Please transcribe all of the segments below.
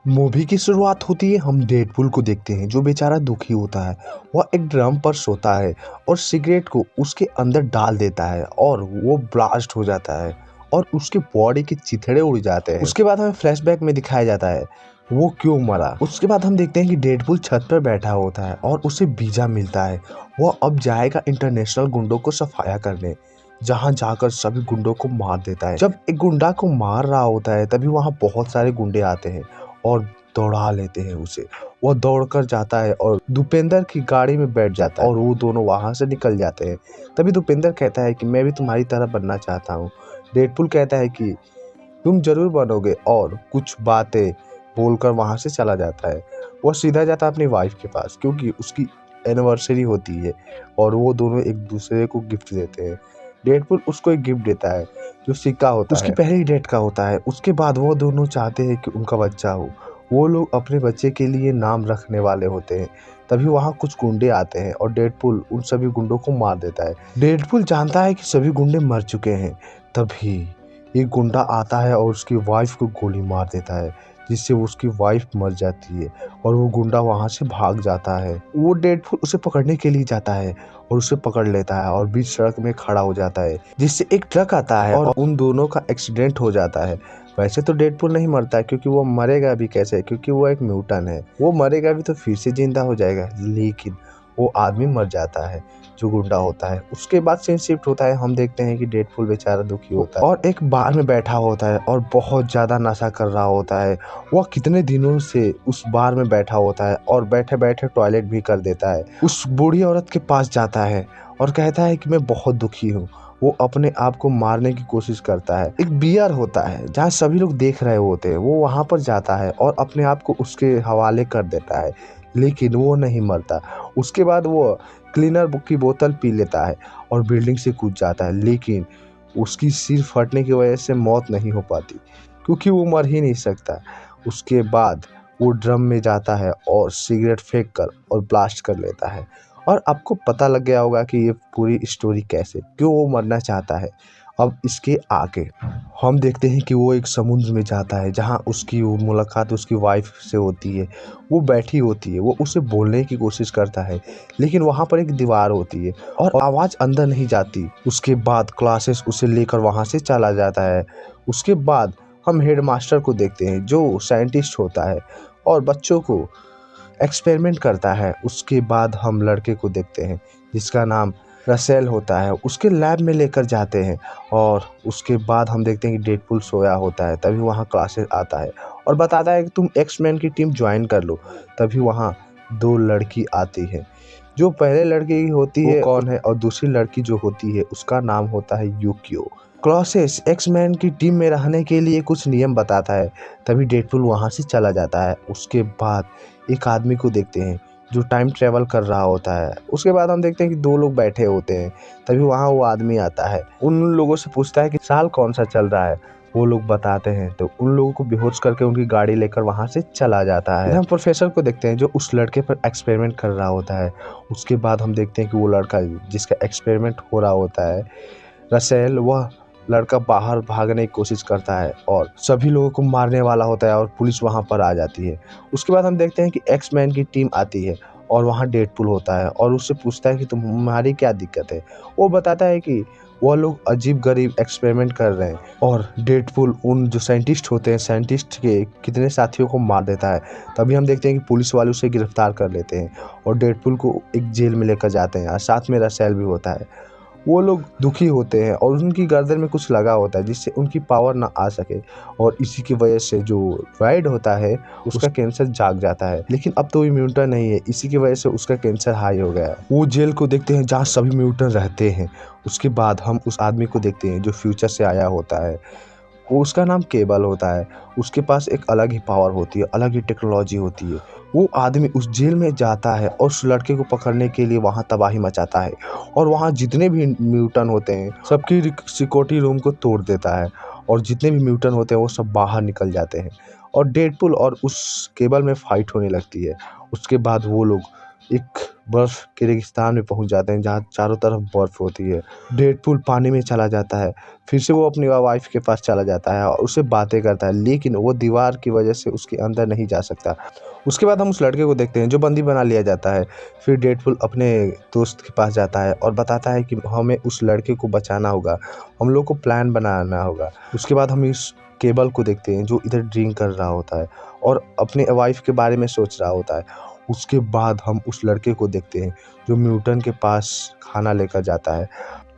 Movie की शुरुआत होती है, हम डेडपूल को देखते हैं जो बेचारा दुखी होता है। वह एक ड्रम पर सोता है और सिगरेट को उसके अंदर डाल देता है और वो ब्लास्ट हो जाता है और उसके बॉडी के चिथड़े उड़ जाते हैं। उसके बाद हमें फ्लैशबैक में दिखाया जाता है वो क्यों मरा। उसके बाद हम देखते हैं कि डेडपूल छत पर बैठा होता है और उसे वीजा मिलता है। वह अब जाएगा इंटरनेशनल गुंडों को सफाया करने, जहां जाकर सभी गुंडों को मार देता है। जब एक गुंडा को मार रहा होता है तभी वहां बहुत सारे गुंडे आते हैं और दौड़ा लेते हैं उसे। वह दौड़कर जाता है और दीपेंद्र की गाड़ी में बैठ जाता है और वो दोनों वहां से निकल जाते हैं। तभी दीपेंद्र कहता है कि मैं भी तुम्हारी तरह बनना चाहता हूँ। डेडपूल कहता है कि तुम जरूर बनोगे और कुछ बातें बोलकर वहां से चला जाता है। वह सीधा जाता है अपनी वाइफ के पास क्योंकि उसकी एनिवर्सरी होती है और वो दोनों एक दूसरे को गिफ्ट देते हैं। डेडपूल उसको एक गिफ्ट देता है जो सिक्का होता है, उसकी पहली डेट का होता है। उसके बाद वो दोनों चाहते हैं कि उनका बच्चा हो। वो लोग अपने बच्चे के लिए नाम रखने वाले होते हैं। तभी वहाँ कुछ गुंडे आते हैं और डेडपूल उन सभी गुंडों को मार देता है। डेडपूल जानता है कि सभी गुंडे मर चुके हैं। तभी एक गुंडा आता है और उसकी वाइफ को गोली मार देता है, जिससे उसकी वाइफ मर जाती है और वो गुंडा वहां से भाग जाता है। वो डेडपूल उसे पकड़ने के लिए जाता है और उसे पकड़ लेता है और बीच सड़क में खड़ा हो जाता है, जिससे एक ट्रक आता है और उन दोनों का एक्सीडेंट हो जाता है। वैसे तो डेडपूल नहीं मरता है क्योंकि वो मरेगा भी कैसे, क्योंकि वो एक म्यूटेंट है। वो मरेगा भी तो फिर से जिंदा हो जाएगा, लेकिन वो आदमी मर जाता है जो गुंडा होता है। उसके बाद सीन शिफ्ट होता है। हम देखते हैं कि डेडपूल बेचारा दुखी होता है और एक बार में बैठा होता है और बहुत ज्यादा नशा कर रहा होता है। वह कितने दिनों से उस बार में बैठा होता है और बैठे बैठे टॉयलेट भी कर देता है। उस बूढ़ी औरत के पास जाता है और कहता है कि मैं बहुत दुखी हूँ। वो अपने आप को मारने की कोशिश करता है। एक बियर होता है जहाँ सभी लोग देख रहे होते हैं। वो वहां पर जाता है और अपने आप को उसके हवाले कर देता है, लेकिन वो नहीं मरता। उसके बाद वो क्लीनर की बोतल पी लेता है और बिल्डिंग से कूद जाता है, लेकिन उसकी सिर फटने की वजह से मौत नहीं हो पाती क्योंकि वो मर ही नहीं सकता। उसके बाद वो ड्रम में जाता है और सिगरेट फेंक कर और ब्लास्ट कर लेता है। और आपको पता लग गया होगा कि ये पूरी स्टोरी कैसे, क्यों वो मरना चाहता है। अब इसके आगे हम देखते हैं कि वो एक समुद्र में जाता है जहां उसकी वो मुलाकात उसकी वाइफ से होती है। वो बैठी होती है, वो उसे बोलने की कोशिश करता है, लेकिन वहां पर एक दीवार होती है और आवाज़ अंदर नहीं जाती। उसके बाद क्लासेस उसे लेकर वहां से चला जाता है। उसके बाद हम हेडमास्टर को देखते हैं जो साइंटिस्ट होता है और बच्चों को एक्सपेरिमेंट करता है। उसके बाद हम लड़के को देखते हैं जिसका नाम रसेल होता है। उसके लैब में लेकर जाते हैं और उसके बाद हम देखते हैं कि डेडपूल सोया होता है। तभी वहाँ क्लासेस आता है और बताता है कि तुम एक्स-मैन की टीम ज्वाइन कर लो। तभी वहाँ दो लड़की आती है। जो पहले लड़की होती है कौन है और दूसरी लड़की जो होती है उसका नाम होता है यूकियो। क्लॉसेस एक्स-मैन की टीम में रहने के लिए कुछ नियम बताता है। तभी डेडपूल वहाँ से चला जाता है। उसके बाद एक आदमी को देखते हैं जो टाइम ट्रेवल कर रहा होता है। उसके बाद हम देखते हैं कि दो लोग बैठे होते हैं। तभी वहाँ वो आदमी आता है, उन लोगों से पूछता है कि साल कौन सा चल रहा है। वो लोग बताते हैं तो उन लोगों को बेहोश करके उनकी गाड़ी लेकर वहाँ से चला जाता है। हम प्रोफेसर को देखते हैं जो उस लड़के पर एक्सपेरिमेंट कर रहा होता है। उसके बाद हम देखते हैं कि वो लड़का जिसका एक्सपेरिमेंट हो रहा होता है रसेल, वह लड़का बाहर भागने की कोशिश करता है और सभी लोगों को मारने वाला होता है और पुलिस वहां पर आ जाती है। उसके बाद हम देखते हैं कि एक्स-मैन की टीम आती है और वहां डेडपूल होता है और उससे पूछता है कि तुम्हारी क्या दिक्कत है। वो बताता है कि वह लोग अजीब गरीब एक्सपेरिमेंट कर रहे हैं और डेडपूल उन जो साइंटिस्ट होते हैं साइंटिस्ट के कितने साथियों को मार देता है। तभी हम देखते हैं कि पुलिस वाले उसे गिरफ्तार कर लेते हैं और डेडपूल को एक जेल में लेकर जाते हैं और साथ में रसेल भी होता है। वो लोग दुखी होते हैं और उनकी गर्दन में कुछ लगा होता है जिससे उनकी पावर ना आ सके और इसी की वजह से जो वाइड होता है उसका कैंसर जाग जाता है। लेकिन अब तो वो म्यूटेंट नहीं है, इसी की वजह से उसका कैंसर हाई हो गया है। वो जेल को देखते हैं जहाँ सभी म्यूटेंट रहते हैं। उसके बाद हम उस आदमी को देखते हैं जो फ्यूचर से आया होता है। वो उसका नाम केबल होता है। उसके पास एक अलग ही पावर होती है, अलग ही टेक्नोलॉजी होती है। वो आदमी उस जेल में जाता है और उस लड़के को पकड़ने के लिए वहाँ तबाही मचाता है और वहाँ जितने भी म्यूटेंट होते हैं सबकी सिक्योरिटी रूम को तोड़ देता है और जितने भी म्यूटेंट होते हैं वो सब बाहर निकल जाते हैं और डेडपूल और उस केबल में फाइट होने लगती है। उसके बाद वो लोग एक बर्फ़ के रेगिस्तान में पहुंच जाते हैं जहां चारों तरफ बर्फ़ होती है। डेडपूल पानी में चला जाता है, फिर से वो अपनी वाइफ के पास चला जाता है और उससे बातें करता है, लेकिन वो दीवार की वजह से उसके अंदर नहीं जा सकता। उसके बाद हम उस लड़के को देखते हैं जो बंदी बना लिया जाता है। फिर डेडपूल अपने दोस्त के पास जाता है और बताता है कि हमें उस लड़के को बचाना होगा, हम लोग को प्लान बनाना होगा। उसके बाद हम इस केबल को देखते हैं जो इधर ड्रिंक कर रहा होता है और अपने वाइफ के बारे में सोच रहा होता है। उसके बाद हम उस लड़के को देखते हैं जो म्यूटन के पास खाना लेकर जाता है।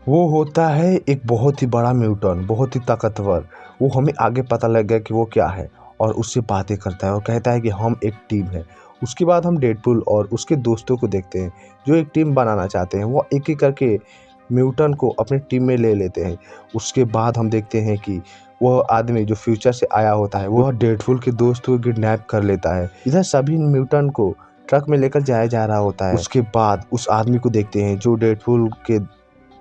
वो होता है एक बहुत ही बड़ा म्यूटन, बहुत ही ताकतवर। वो हमें आगे पता लग गया कि वो क्या है और उससे बातें करता है और कहता है कि हम एक टीम है। उसके बाद हम डेडपूल और उसके दोस्तों को देखते हैं जो एक टीम बनाना चाहते हैं। वो एक एक करके म्यूटन को अपनी टीम में ले लेते हैं। उसके बाद हम देखते हैं कि वह आदमी जो फ्यूचर से आया होता है वह डेडपूल के दोस्त को किडनैप कर लेता है। इधर सभी म्यूटन को ट्रक में लेकर जाया जा रहा होता है। उसके बाद उस आदमी को देखते हैं जो डेडपूल के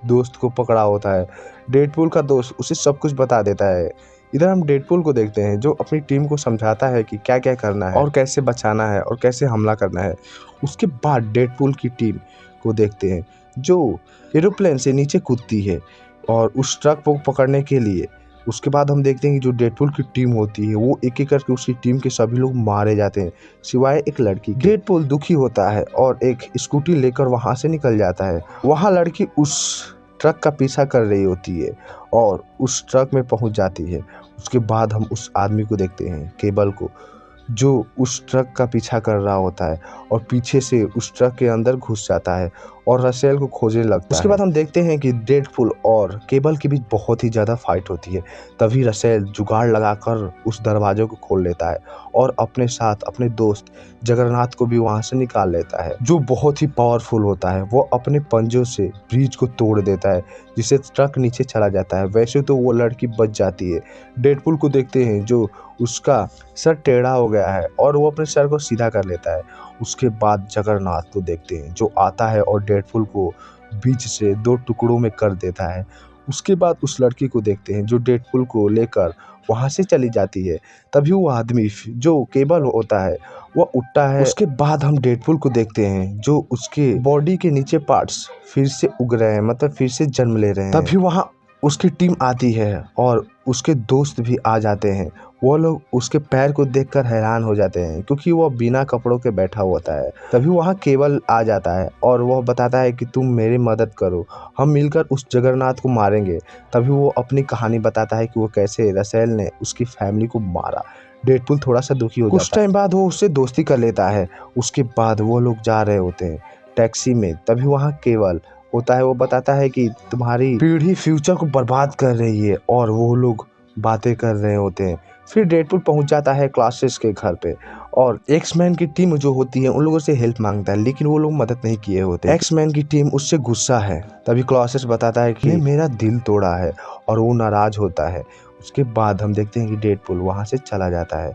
दोस्त को पकड़ा होता है। डेडपूल का दोस्त उसे सब कुछ बता देता है। इधर हम डेडपूल को देखते हैं जो अपनी टीम को समझाता है कि क्या क्या करना है और कैसे बचाना है और कैसे हमला करना है। उसके बाद डेडपूल की टीम को देखते हैं जो एरोप्लेन से नीचे कूदती है और उस ट्रक को पकड़ने के लिए। उसके बाद हम देखते हैं कि जो डेडपूल की टीम होती है वो एक एक करके उसकी टीम के सभी लोग मारे जाते हैं सिवाय एक लड़की। डेडपूल दुखी होता है और एक स्कूटी लेकर वहां से निकल जाता है। वहां लड़की उस ट्रक का पीछा कर रही होती है और उस ट्रक में पहुंच जाती है। उसके बाद हम उस आदमी को देखते हैं, केबल को, जो उस ट्रक का पीछा कर रहा होता है और पीछे से उस ट्रक के अंदर घुस जाता है और रसेल को खोजने लगता है। उसके बाद हम देखते हैं कि डेडपूल और केबल के बीच बहुत ही ज़्यादा फाइट होती है। तभी रसेल जुगाड़ लगाकर उस दरवाजे को खोल लेता है और अपने साथ अपने दोस्त जगरनाथ को भी वहां से निकाल लेता है, जो बहुत ही पावरफुल होता है। वो अपने पंजों से ब्रिज को तोड़ देता है जिससे ट्रक नीचे चला जाता है। वैसे तो वो लड़की बच जाती है। डेडपूल को देखते हैं जो उसका सर टेढ़ा हो गया है और वो अपने सर को सीधा कर लेता है। उसके बाद जगरनाथ को देखते हैं जो आता है और डेडपूल को बीच से 2 टुकड़ों में कर देता है। उसके बाद उस लड़की को देखते हैं जो डेडपूल को लेकर वहां से चली जाती है। तभी वो आदमी जो केबल होता है वो उठता है। उसके बाद हम डेडपूल को देखते हैं जो उसके बॉडी के नीचे पार्ट्स फिर से उग रहे हैं, मतलब फिर से जन्म ले रहे हैं। तभी वहां उसकी टीम आती है और उसके दोस्त भी आ जाते हैं। वो लोग उसके पैर को देखकर हैरान हो जाते हैं क्योंकि वो बिना कपड़ों के बैठा होता है। तभी वहाँ केबल आ जाता है और वह बताता है कि तुम मेरी मदद करो, हम मिलकर उस जगरनाथ को मारेंगे। तभी वो अपनी कहानी बताता है कि वो कैसे रसेल ने उसकी फैमिली को मारा। डेडपूल थोड़ा सा दुखी हो जाता है। कुछ टाइम बाद वो उससे दोस्ती कर लेता है। उसके बाद वो लोग जा रहे होते हैं टैक्सी में। तभी वहाँ केबल होता है, वो बताता है कि तुम्हारी पीढ़ी फ्यूचर को बर्बाद कर रही है और वो लोग बातें कर रहे होते हैं। फिर डेडपूल पहुंच जाता है क्लासेस के घर पे और एक्स-मैन की टीम जो होती है उन लोगों से हेल्प मांगता है, लेकिन वो लोग मदद नहीं किए होते। एक्स-मैन की टीम उससे गुस्सा है। तभी क्लासेस बताता है कि मेरा दिल तोड़ा है और वो नाराज होता है। उसके बाद हम देखते हैं कि डेडपूल वहां से चला जाता है।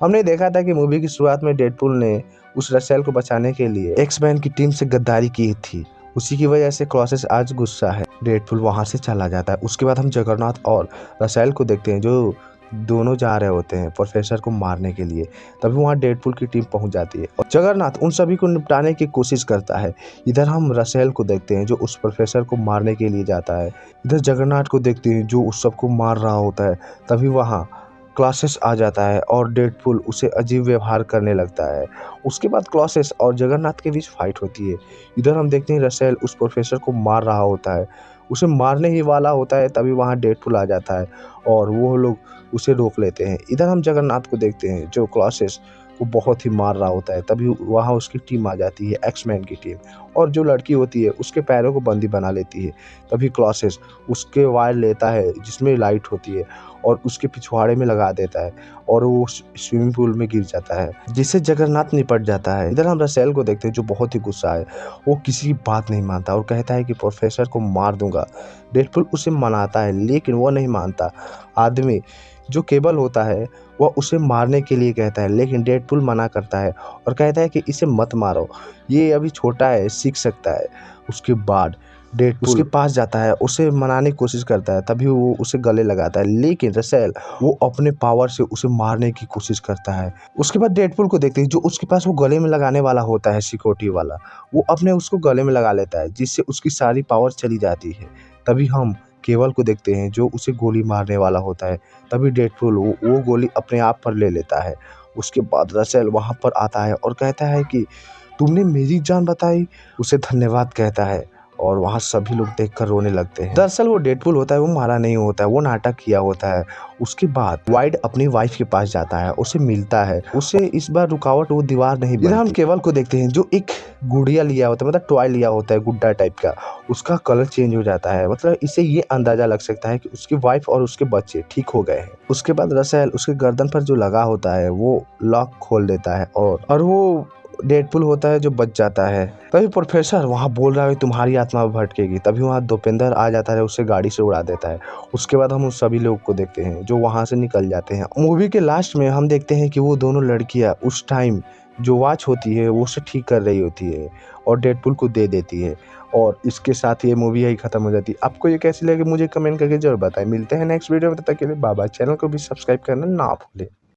हमने देखा था कि मूवी की शुरुआत में डेडपूल ने उस रसेल को बचाने के लिए एक्स-मैन की टीम से गद्दारी की थी, उसी की वजह से क्लासेस आज गुस्सा है। डेडपूल वहां से चला जाता है। उसके बाद हम जगरनाथ और रसेल को देखते हैं जो दोनों जा रहे होते हैं प्रोफेसर को मारने के लिए। तभी वहाँ डेडपूल की टीम पहुंच जाती है और जगरनाथ उन सभी को निपटाने की कोशिश करता है। इधर हम रसेल को देखते हैं जो उस प्रोफेसर को मारने के लिए जाता है। इधर जगरनाथ को देखते हैं जो उस सबको मार रहा होता है। तभी वहाँ क्लासेस आ जाता है और डेडपूल उसे अजीब व्यवहार करने लगता है। उसके बाद क्लासेस और जगरनाथ के बीच फाइट होती है। इधर हम देखते हैं रसेल उस प्रोफेसर को मार रहा होता है, उसे मारने ही वाला होता है। तभी वहाँ डेडपूल आ जाता है और वो लोग उसे रोक लेते हैं। इधर हम जगन्नाथ को देखते हैं जो क्लासेस को बहुत ही मार रहा होता है। तभी वहाँ उसकी टीम आ जाती है, एक्स-मैन की टीम, और जो लड़की होती है उसके पैरों को बंदी बना लेती है। तभी क्लासेस उसके वायर लेता है जिसमें लाइट होती है और उसके पिछवाड़े में लगा देता है और वो स्विमिंग पूल में गिर जाता है, जिससे जगन्नाथ निपट जाता है। इधर हम रसेल को देखते हैं जो बहुत ही गुस्सा है। वो किसी की बात नहीं मानता और कहता है कि प्रोफेसर को मार दूंगा। डेडपूल उसे मनाता है लेकिन वो नहीं मानता। आदमी जो केबल होता है वह उसे मारने के लिए कहता है, लेकिन डेडपूल मना करता है और कहता है कि इसे मत मारो, ये अभी छोटा है, सीख सकता है। उसके बाद डेडपूल उसके पास जाता है, उसे मनाने की कोशिश करता है, तभी वो उसे गले लगाता है, लेकिन रसेल वो अपने पावर से उसे मारने की कोशिश करता है। उसके बाद डेडपूल को देखते हैं, जो उसके पास वो गले में लगाने वाला होता है सिक्योरिटी वाला, वो अपने उसको गले में लगा लेता है, जिससे उसकी सारी पावर चली जाती है। तभी हम केबल को देखते हैं, जो उसे गोली मारने वाला होता है। तभी डेडपूल वो गोली अपने आप पर ले लेता है। उसके बाद रसेल वहाँ पर आता है और कहता है कि तुमने मेरी जान बचाई, उसे धन्यवाद कहता है, और वहाँ सभी लोग देखकर रोने लगते हैं। दरअसल वो डेडपूल होता है, वो मारा नहीं होता है, वो नाटक किया होता है। उसके बाद वाइड अपनी वाइफ के पास जाता है, उसे मिलता है, उसे इस बार रुकावट वो दीवार नहीं बनती। इधर हम केबल को देखते हैं, जो एक गुड़िया लिया होता है, मतलब टॉय लिया होता है गुड्डा टाइप का, उसका कलर चेंज हो जाता है। मतलब इससे ये अंदाजा लग सकता है कि उसकी वाइफ और उसके बच्चे ठीक हो गए हैं। उसके बाद रसेल उसके गर्दन पर जो लगा होता है वो लॉक खोल देता है, और वो डेडपूल होता है जो बच जाता है। तभी प्रोफेसर वहाँ बोल रहा है तुम्हारी आत्मा भटकेगी। तभी वहाँ दोपेंद्र आ जाता है, उससे गाड़ी से उड़ा देता है। उसके बाद हम उस सभी लोगों को देखते हैं जो वहाँ से निकल जाते हैं। मूवी के लास्ट में हम देखते हैं कि वो दोनों लड़कियाँ उस टाइम जो वॉच होती है वो उसे ठीक कर रही होती है और डेडपूल को दे देती है, और इसके साथ ये मूवी यही खत्म हो जाती है। आपको ये कैसी लगी मुझे कमेंट करके जरूर बताएं। मिलते हैं नेक्स्ट वीडियो में, तब तक के लिए बाय बाय। चैनल को भी सब्सक्राइब करना ना भूलें।